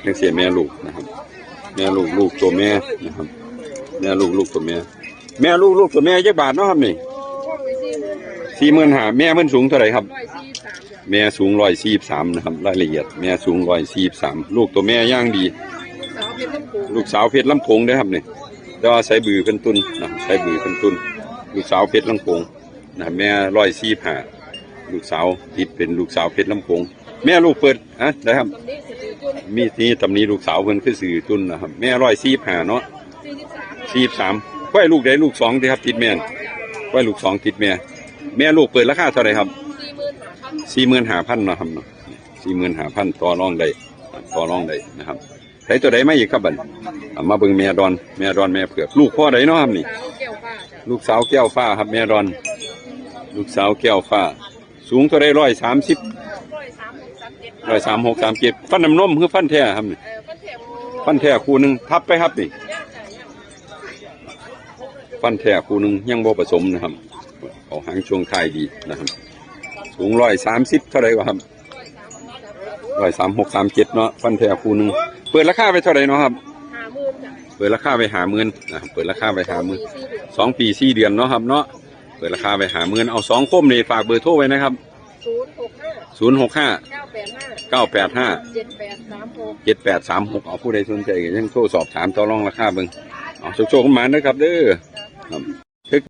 ยังเสียแม่ลูกนะครับแม่ลูกลูกตัวแม่นะครับแม่ลูกลูกตัวแม่แม่ลูกลูกตัวแม่จักบาทเนาะครับนี่45,000แม่มันสูงเท่าไหร่ครับแม่สูง143นะครับรายละเอียดแม่สูง143ลูกตัวแม่ย่างดีลูกสาวเพชรลำโพงได้ครับนี่แต่ว่าใส่บือเป็นตุนนะใส่บือเป็นตุนลูกสาวเพชรลำโพงนะแม่145ลูกสาวติดเป็นลูกสาวเพชรลำโพงแม่ลูกเปิดได้ครับมีที่ตำนี้ลูกสาวเพิ่นคือสื่อตุนนะครับแม่145เนาะ43ค่อยลูกได้ลูก2ที่ครับติดแม่ค่อยลูก2ติดแม่แม่ลูกเปิดราคาเท่าไหร่ครับ45,000เนาะครับ45,000ต่อรองได้นะครับใช้ตัวใดมาอีกครับบัดมาเบิ่งแม่ดอนแม่เผือกลูกพ่อใดเนาะครับนี่ลูกสาวแก้วฟ้าครับแม่ดอนลูกสาวแก้วฟ้าสูงเท่าใด136 37ฟันน้ำนมคือฟันแท้ครับนี่ฟันแท้คู่หนึ่งทับไปครับนี่ฟันแท้คู่หนึ่งยังบ่ผสมนะครับเอาหางช่วงท้ายดีนะครับสูง130เท่าไรวะครับ136 37เนาะฟันแท้คู่หนึ่งเปิดราคาไปเท่าไรเนาะครับเปิดราคาไป50,000นะเปิดราคาไป50,000 2 ปี 4 เดือนเนาะครับเนาะเปิดราคาไป50,000เอา2คมนี่ฝากเบอร์โทรไว้นะครับ065 985 7836เอาผู้ใดสนใจก็ยังโทรสอบถามต่อรองราคาเบิ่งเอาโชคๆกันมานะครับเด้อครับ